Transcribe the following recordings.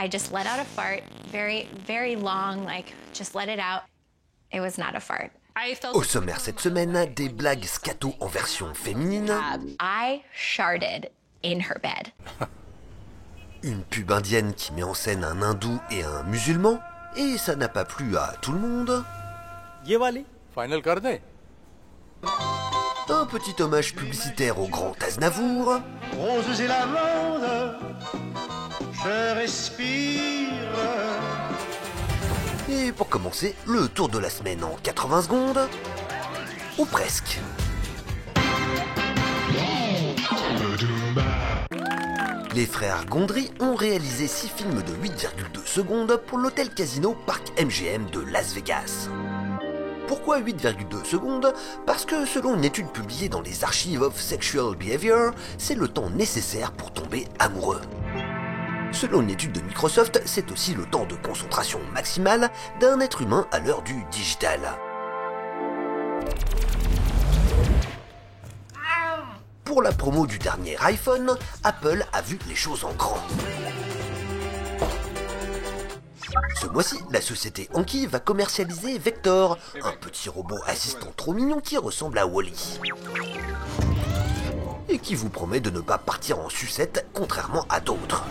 I just let out a fart, very, very long, like, just let it out. It was not a fart. Au sommaire cette semaine, des blagues scato en version féminine. I sharted in her bed. Une pub indienne qui met en scène un hindou et un musulman. Et ça n'a pas plu à tout le monde. Ye wali, final kar de. Un petit hommage publicitaire au grand Aznavour. Roses et lavandes, je respire. Et pour commencer, le tour de la semaine en 80 secondes. Ou presque. Les frères Gondry ont réalisé 6 films de 8,2 secondes pour l'hôtel Casino Parc MGM de Las Vegas. Pourquoi 8,2 secondes? Parce que selon une étude publiée dans les Archives of Sexual Behavior, c'est le temps nécessaire pour tomber amoureux. Selon une étude de Microsoft, c'est aussi le temps de concentration maximale d'un être humain à l'heure du digital. Pour la promo du dernier iPhone, Apple a vu les choses en grand. Ce mois-ci, la société Anki va commercialiser Vector, un petit robot assistant trop mignon qui ressemble à Wall-E. Et qui vous promet de ne pas partir en sucette, contrairement à d'autres.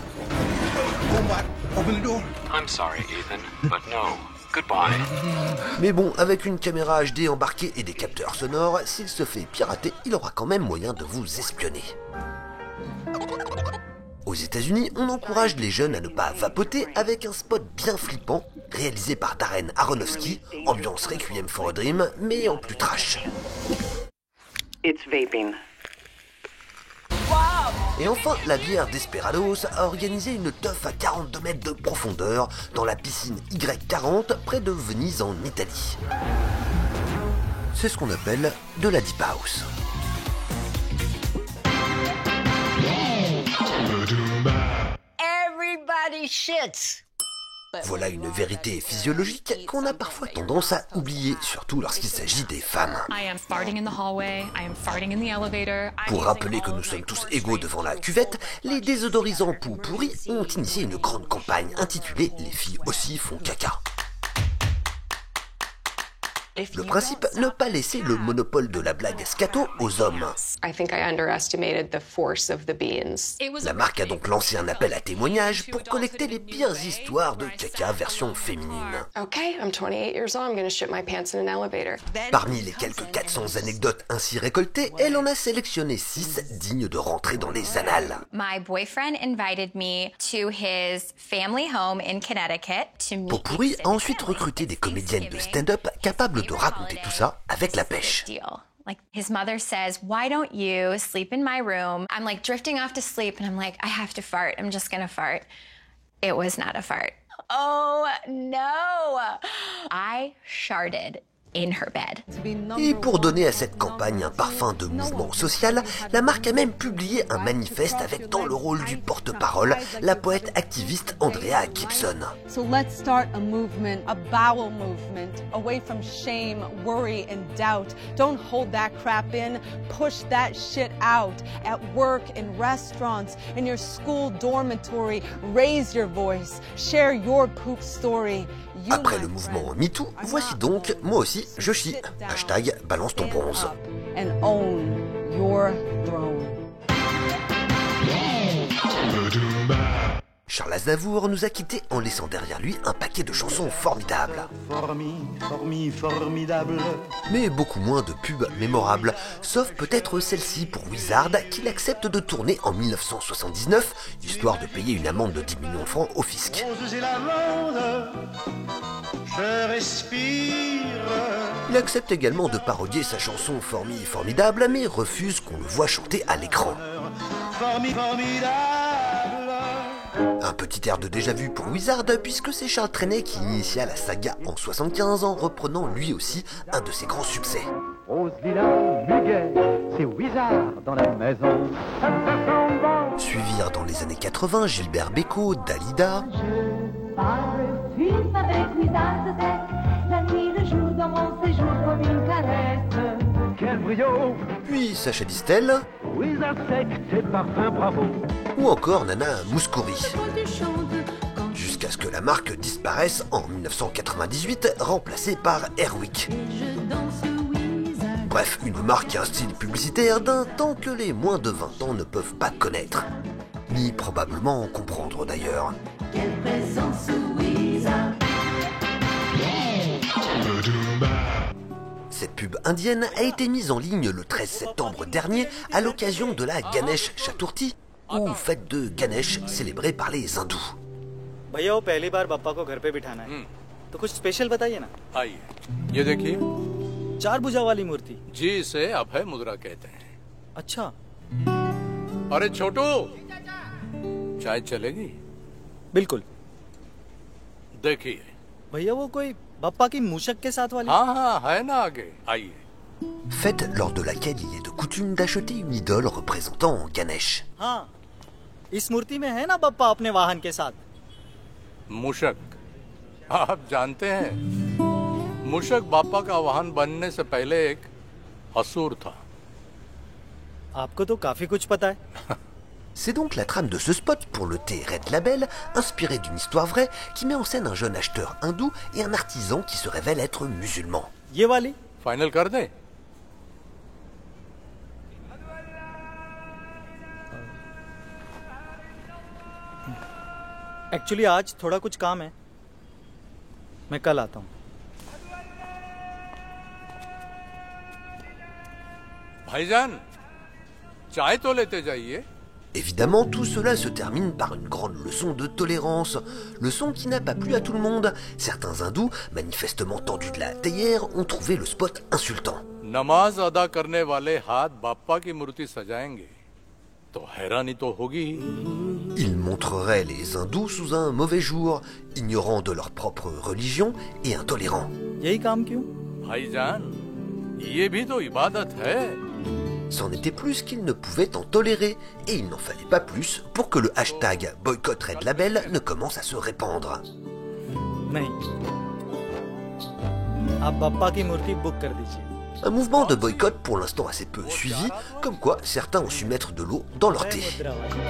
I'm sorry, Ethan, but no. Goodbye. Mais bon, avec une caméra HD embarquée et des capteurs sonores, s'il se fait pirater, il aura quand même moyen de vous espionner. Aux États-Unis, on encourage les jeunes à ne pas vapoter avec un spot bien flippant, réalisé par Darren Aronofsky, ambiance Requiem for a Dream, mais en plus trash. It's vaping. Et enfin, la bière Desperados a organisé une teuf à 42 mètres de profondeur dans la piscine Y40 près de Venise en Italie. C'est ce qu'on appelle de la Deep House. Everybody shits. Voilà une vérité physiologique qu'on a parfois tendance à oublier, surtout lorsqu'il s'agit des femmes. Pour rappeler que nous sommes tous égaux devant la cuvette, les désodorisants poux pourris ont initié une grande campagne intitulée « Les filles aussi font caca ». Le principe, ne pas laisser le monopole de la blague scato aux hommes. La marque a donc lancé un appel à témoignages pour collecter les pires histoires de caca version féminine. Parmi les quelques 400 anecdotes ainsi récoltées, elle en a sélectionné 6 dignes de rentrer dans les annales. My boyfriend invited me to his family home in Connecticut to meet. Potpourri a ensuite recruté des comédiennes de stand-up capables de raconter tout ça avec la pêche. Like his mother says, "Why don't you sleep in my room?" I'm like drifting off to sleep and I'm like, I have to fart. I'm just gonna fart. It was not a fart. Oh no! I sharted in her bed. Et pour donner à cette campagne un parfum de mouvement social, la marque a même publié un manifeste avec dans le rôle du porte-parole la poète activiste Andrea Gibson. So let's start a movement, a bowel movement, away from shame, worry and doubt. Don't hold that crap in, push that shit out. At work, in restaurants, in your school dormitory, raise your voice, share your poop story. Après le mouvement MeToo, voici donc Moi aussi, je chie. Hashtag balance ton bronze. And own your throne. Charles Aznavour nous a quittés en laissant derrière lui un paquet de chansons formidables. Formidable. Mais beaucoup moins de pubs mémorables, sauf peut-être celle-ci pour Wizard qu'il accepte de tourner en 1979, histoire de payer une amende de 10 millions de francs au fisc. Roses et lavandes, je respire. Il accepte également de parodier sa chanson Formidable, mais refuse qu'on le voie chanter à l'écran. Formidable. Un petit air de déjà-vu pour Wizard, puisque c'est Charles Trenet qui initia la saga en 75 en reprenant lui aussi un de ses grands succès. Rose, Villa, Muguet, c'est Wizard dans la maison. Suivirent dans les années 80 Gilbert Bécaud, Dalida. Je parfume avec Wizard sec, la nuit, le jour, dans mon séjour comme une caresse. Quel brio! Puis Sacha Distel. Wizard sec, tes parfums, bravo. Ou encore Nana Mouskouri. jusqu'à ce que la marque disparaisse en 1998, remplacée par Airwick. Bref, une marque et un style publicitaire d'un temps que les moins de 20 ans ne peuvent pas connaître. Ni probablement comprendre d'ailleurs. Cette pub indienne a été mise en ligne le 13 septembre dernier à l'occasion de la Ganesh Chaturthi, ou fête de Ganesh célébrée par les hindous. भैया वो पहली बार बप्पा को घर पे बिठाना है तो कुछ स्पेशल बताइए ना। आइए, ये देखिए 4 भुजा वाली मूर्ति। जी, इसे अभय मुद्रा कहते हैं। अच्छा। अरे छोटू, चाय चलेगी? बिल्कुल। देखिए भैया वो कोई बप्पा की मूषक के साथ वाली। हाँ, है ना आगे, आइए। Fête lors de laquelle il est de coutume d'acheter une idole représentant Ganesh. हाँ, इस मूर्ति में है ना बप्पा अपने वाहन के साथ। मूषक, आप जानते हैं मूषक बापा का वाहन बनने से पहले एक असुर था। आपको तो काफी कुछ पता है। C'est donc la trame de ce spot pour le thé Red Label, inspiré d'une histoire vraie qui met en scène un jeune acheteur hindou et un artisan qui se révèle être musulman. ये वाली फाइनल कर दे? एक्चुअली आज थोड़ा कुछ काम है, मैं कल आता हूँ। भाईजान, चाय तो लेते जाइए। Évidemment, tout cela se termine par une grande leçon de tolérance. Leçon qui n'a pas plu à tout le monde. Certains hindous, manifestement tendus de la théière, ont trouvé le spot insultant. नमाज अदा करने वाले हाथ बापा की मूर्ति सजाएंगे तो हैरानी तो होगी ही। Ils montreraient les hindous sous un mauvais jour, ignorants de leur propre religion et intolérants. यही काम क्यों? भाईजान, ये भी तो इबादत है। C'en était plus qu'ils ne pouvaient en tolérer, et il n'en fallait pas plus pour que le hashtag Boycott Red Label ne commence à se répandre. नहीं, आप बप्पा की मूर्ति बुक कर दीजिए। Un mouvement de boycott pour l'instant assez peu suivi, comme quoi certains ont su mettre de l'eau dans leur thé. मुद्रा वाली।